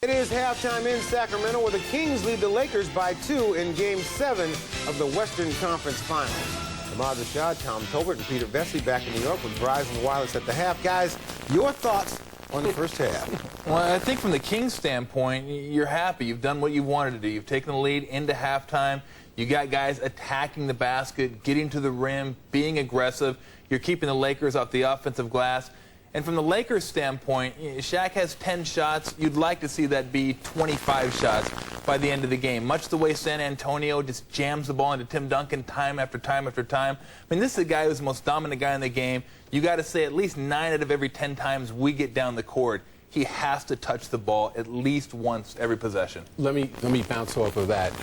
It is halftime in Sacramento where the Kings lead the Lakers by 2 in Game 7 of the Western Conference Finals. Ahmad Rashad, Tom Tolbert, and Peter Vesey back in New York with Verizon Wireless at the half. Guys, your thoughts on the first half? Well, I think from the Kings' standpoint, you're happy. You've done what you wanted to do. You've taken the lead into halftime. You got guys attacking the basket, getting to the rim, being aggressive. You're keeping the Lakers off the offensive glass. And from the Lakers' standpoint, Shaq has 10 shots. You'd like to see that be 25 shots by the end of the game, much the way San Antonio just jams the ball into Tim Duncan time after time after time. I mean, this is the guy who's the most dominant guy in the game. You got to say at least 9 out of every 10 times we get down the court, he has to touch the ball at least once every possession. Let me bounce off of that.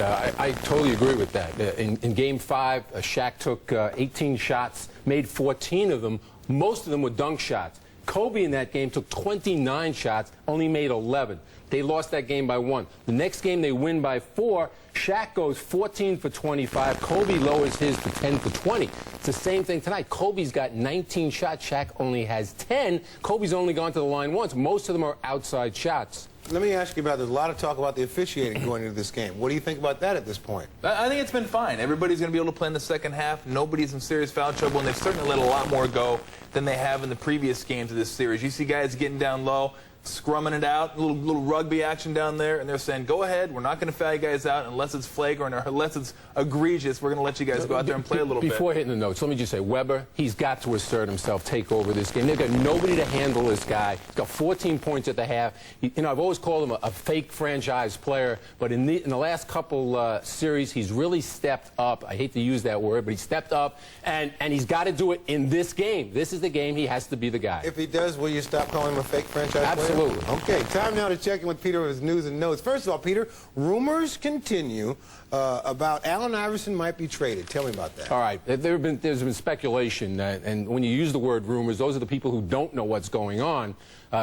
I totally agree with that. In Game 5, Shaq took 18 shots, made 14 of them. Most of them were dunk shots. Kobe in that game took 29 shots, only made 11. They lost that game by 1. The next game they win by 4. Shaq goes 14 for 25. Kobe lowers his to 10 for 20. It's the same thing tonight. Kobe's got 19 shots. Shaq only has 10. Kobe's only gone to the line once. Most of them are outside shots. Let me ask you about, there's a lot of talk about the officiating going into this game. What do you think about that at this point? I think it's been fine. Everybody's going to be able to play in the second half. Nobody's in serious foul trouble, and they've certainly let a lot more go than they have in the previous games of this series. You see guys getting down low, scrumming it out, a little rugby action down there, and they're saying, go ahead, we're not going to foul you guys out unless it's flagrant or unless it's egregious. We're going to let you guys go out there and play a little bit. Before hitting the notes, let me just say, Weber, he's got to assert himself, take over this game. They've got nobody to handle this guy. He's got 14 points at the half. I've always called him a fake franchise player, but in the last couple series, he's really stepped up. I hate to use that word, but he stepped up, and he's got to do it in this game. This is the game. He has to be the guy. If he does, will you stop calling him a fake franchise player? Absolutely. Okay, time now to check in with Peter with his news and notes. First of all, Peter, rumors continue about Allen Iverson might be traded. Tell me about that. All right. There's been speculation, and when you use the word rumors, those are the people who don't know what's going on.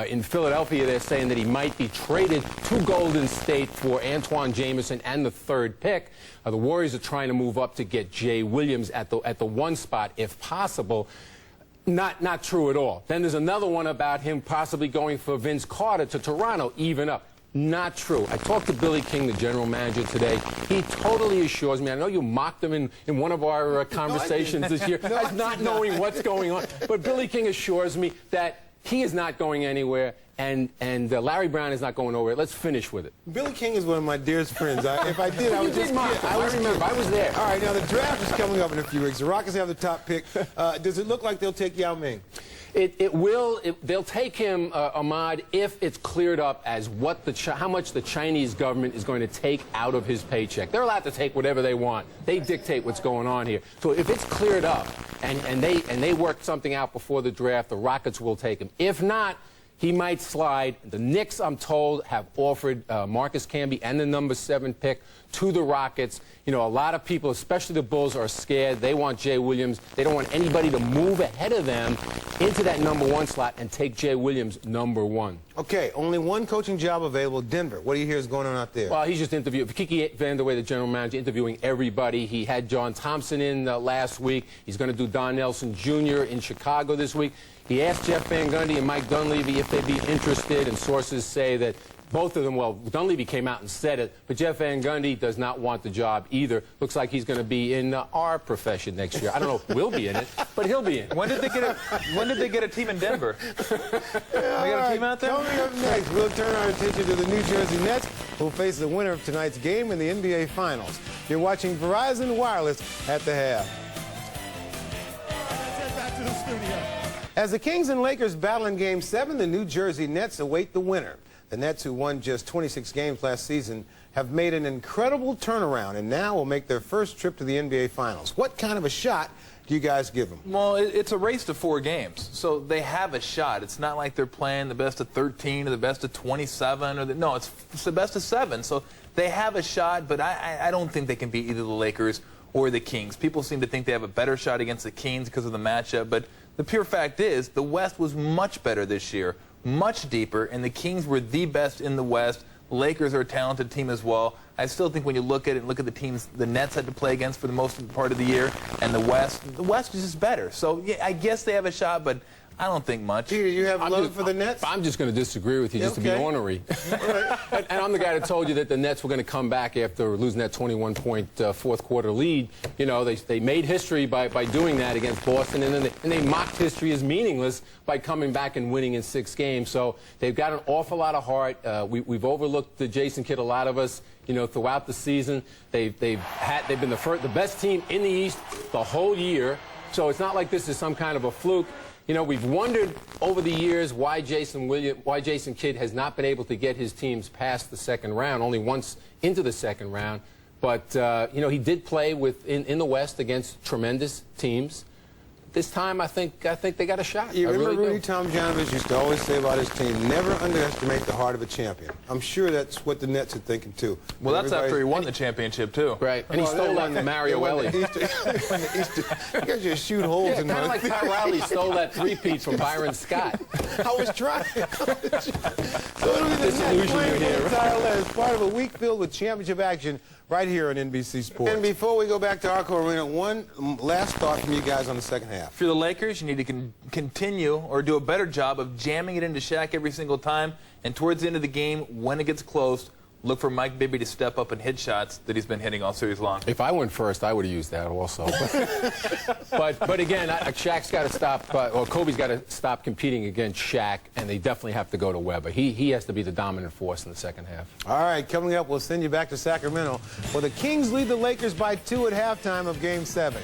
In Philadelphia, they're saying that he might be traded to Golden State for Antoine Jamison and the 3rd pick. The Warriors are trying to move up to get Jay Williams at the 1 spot, if possible. Not true at all. Then there's another one about him possibly going for Vince Carter to Toronto, even up. Not true. I talked to Billy King, the general manager, today. He totally assures me, I know you mocked him in one of our conversations this year as not knowing what's going on, but Billy King assures me that he is not going anywhere, and Larry Brown is not going nowhere. Let's finish with it. Billy King is one of my dearest friends. If I did, I would just mock him. I remember. I was there. All right, now the draft is coming up in a few weeks. The Rockets have the top pick. Does it look like they'll take Yao Ming? It will. They'll take him, Ahmad, if it's cleared up as how much the Chinese government is going to take out of his paycheck. They're allowed to take whatever they want. They dictate what's going on here. So if it's cleared up and they work something out before the draft, the Rockets will take him. If not, he might slide. The Knicks, I'm told, have offered Marcus Camby and the number 7 pick to the Rockets. You know, a lot of people, especially the Bulls, are scared. They want Jay Williams. They don't want anybody to move ahead of them into that number 1 slot and take Jay Williams number 1. Okay, only one coaching job available, Denver. What do you hear is going on out there? Well, he's just interviewed. Kiki Vanderway, the general manager, interviewing everybody. He had John Thompson in last week. He's going to do Don Nelson Jr. in Chicago this week. He asked Jeff Van Gundy and Mike Dunleavy if they'd be interested, and sources say that both of them, well, Dunleavy came out and said it, but Jeff Van Gundy does not want the job either. Looks like he's going to be in our profession next year. I don't know if we'll be in it, but he'll be in it. When did they get a team in Denver? They got a team out there? Coming up next, we'll turn our attention to the New Jersey Nets, who will face the winner of tonight's game in the NBA Finals. You're watching Verizon Wireless at the half. Back to the studio. As the Kings and Lakers battle in Game 7, the New Jersey Nets await the winner. The Nets, who won just 26 games last season, have made an incredible turnaround and now will make their first trip to the NBA Finals. What kind of a shot do you guys give them? Well, it's a race to 4 games, so they have a shot. It's not like they're playing the best of 13 or the best of 27. No, it's the best of 7. So they have a shot, but I don't think they can beat either the Lakers or the Kings. People seem to think they have a better shot against the Kings because of the matchup, but the pure fact is the West was much better this year, much deeper, and the Kings were the best in the West. Lakers are a talented team as well. I still think when you look at it, look at the teams the Nets had to play against for the most part of the year, and the West is just better. So yeah, I guess they have a shot, but I don't think much. Peter, you have love for the Nets? I'm just going to disagree with you just to be ornery. I'm the guy that told you that the Nets were going to come back after losing that 21-point fourth-quarter lead. You know, they made history by doing that against Boston, and then they mocked history as meaningless by coming back and winning in 6 games. So they've got an awful lot of heart. We've overlooked the Jason Kidd, a lot of us, you know, throughout the season. They've been the best team in the East the whole year. So it's not like this is some kind of a fluke. You know, we've wondered over the years why Jason Kidd has not been able to get his teams past the second round, only once into the second round. But, you know, he did play in the West against tremendous teams. This time, I think they got a shot. You remember really Rudy Tomjanovich used to always say about his team, never underestimate the heart of a champion. I'm sure that's what the Nets are thinking, too. Well, that's after he won the championship, too. Right. And he stole that from Mario Ellie. You guys just shoot holes in kind of like Pat Riley stole that three-peat from Byron Scott. I was trying. So it'll be the Nets playing for the title as part of a week filled with championship action right here on NBC Sports. And before we go back to Arco Arena, one last thought from you guys on the second half. If you're the Lakers, you need to continue or do a better job of jamming it into Shaq every single time. And towards the end of the game, when it gets close, look for Mike Bibby to step up and hit shots that he's been hitting all series long. If I went first, I would have used that also. but again, Shaq's got to stop, or Kobe's got to stop competing against Shaq, and they definitely have to go to Webber. He has to be the dominant force in the second half. All right, coming up, we'll send you back to Sacramento, where the Kings lead the Lakers by 2 at halftime of Game 7.